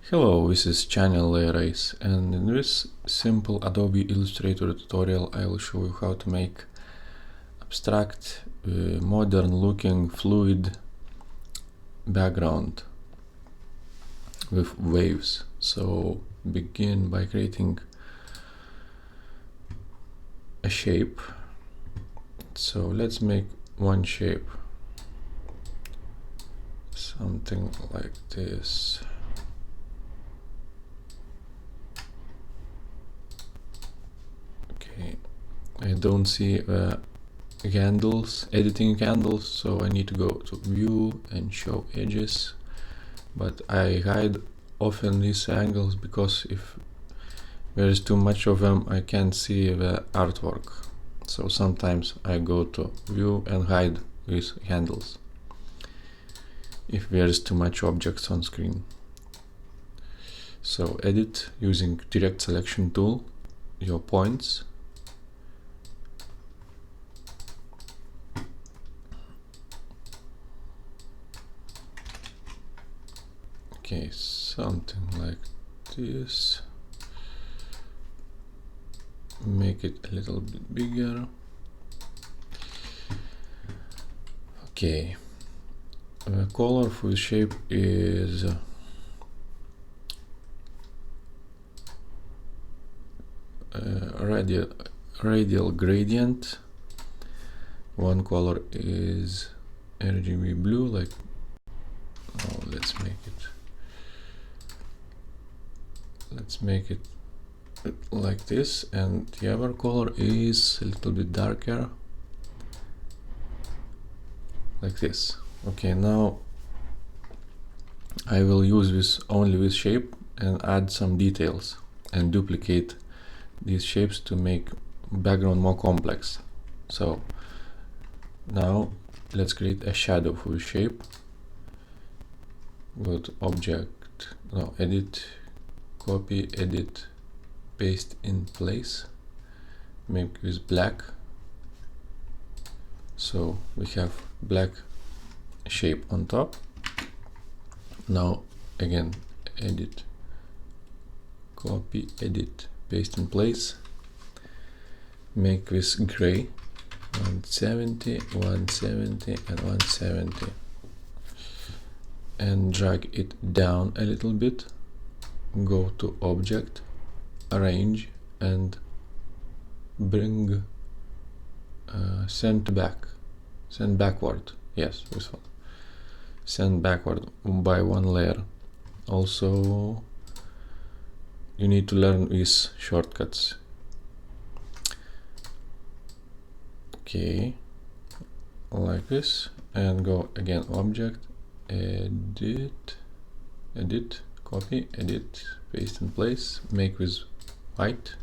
Hello, this is Channel Layer Race, and in this simple Adobe Illustrator tutorial I will show you how to make abstract, modern looking fluid background with waves. So begin by creating a shape. So let's make one shape, something like this. I don't see the editing handles, so I need to go to view and show edges, but I hide often these angles because if there is too much of them I can't see the artwork, so sometimes I go to view and hide these handles if there is too much objects on screen. So edit using direct selection tool, your points, okay, something like this. Make it a little bit bigger. Okay, the color for the shape is radial gradient. One color is RGB blue, like, oh, let's make it like this, and the other color is a little bit darker, like this. Okay, now I will use this shape and add some details and duplicate these shapes to make background more complex. So now let's create a shadow for the shape. Go to object, no, edit, copy, edit, paste in place, make this black, so we have black shape on top. Now again, edit, copy, edit, paste in place, make this gray, 170, 170 and 170, and drag it down a little bit. Go to object, arrange, and bring send backward. Yes, this one. Send backward by one layer. Also, you need to learn these shortcuts. Okay, like this, and go again, object, edit, copy, edit, paste in place, make this white,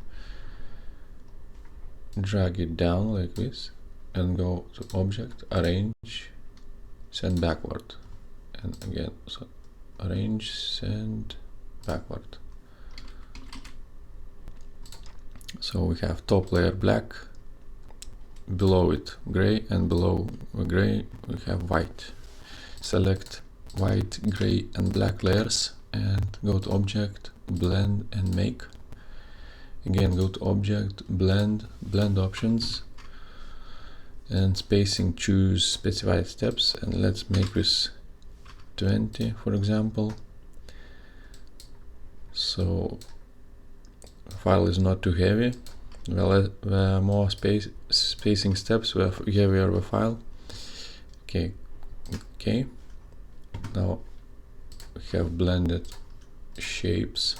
drag it down like this, and go to object, arrange, send backward, and again, so arrange, send backward. So we have top layer black, below it gray, and below the gray we have white. Select white, gray and black layers and go to object, blend and make. Again, go to object, blend options, and spacing, choose specified steps, and let's make this 20 for example, so the file is not too heavy. The more spacing steps, the heavier the file. Okay, now we have blended shapes.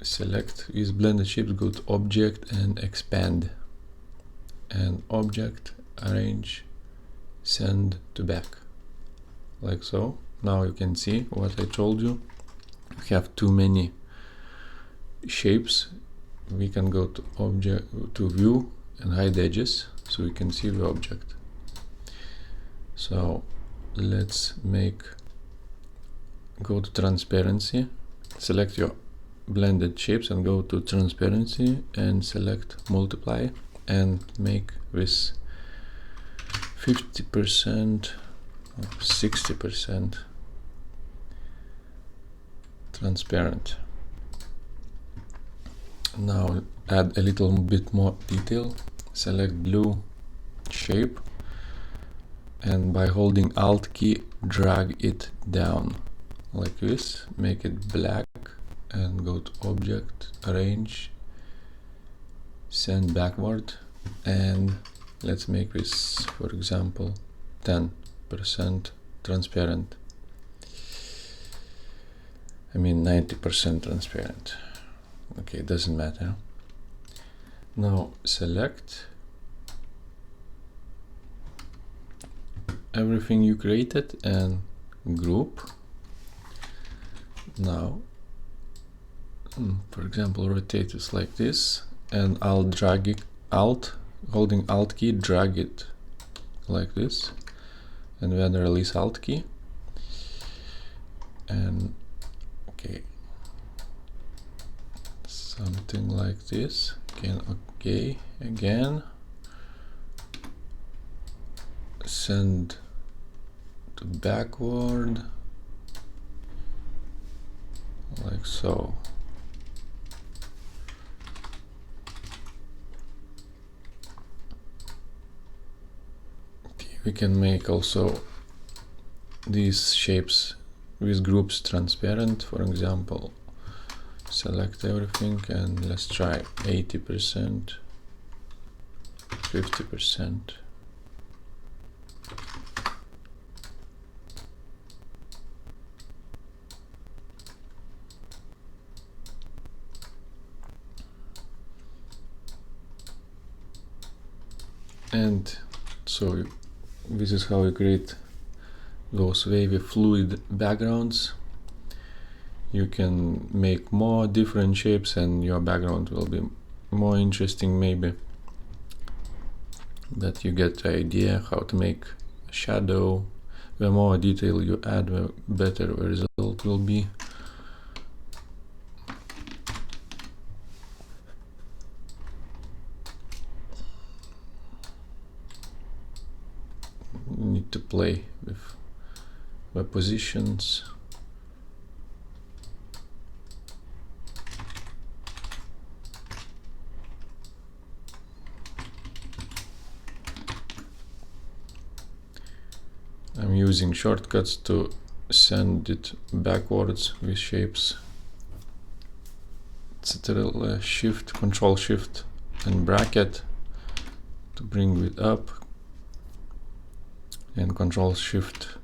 Select these blended shapes, go to object and expand, and object, arrange, send to back, like so. Now you can see what I told you. We have too many shapes. We can go to object, to view, and hide edges so we can see the object. So let's go to transparency, select your blended shapes and go to transparency and select multiply and make this 50%, 60%, transparent. Now add a little bit more detail. Select blue shape, and by holding Alt key, drag it down like this. Make it black and go to Object, Arrange, Send Backward, and let's make this, for example, 10% transparent. I mean 90% transparent. Okay, doesn't matter. Now select everything you created and group. Now, for example, rotate this like this, and I'll drag it, holding Alt key, drag it like this, and then release Alt key, and okay, something like this. Okay, again, send to backward like so. Okay, we can make also these shapes with groups transparent. For example, select everything and let's try 80%, 50%. And so this is how you create those wavy fluid backgrounds. You can make more different shapes and your background will be more interesting maybe. But you get the idea how to make a shadow. The more detail you add, the better the result will be. You need to play with the positions. I'm using shortcuts to send it backwards with shapes. Ctrl Shift, Control Shift and bracket to bring it up, and Control Shift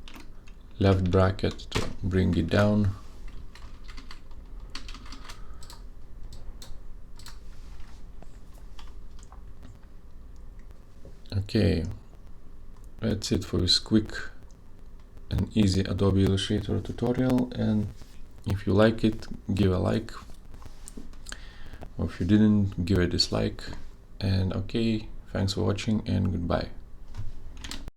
left bracket to bring it down. Okay, that's it for this quick and easy Adobe Illustrator tutorial, and if you like it, give a like, or if you didn't, give a dislike. And okay, thanks for watching and goodbye.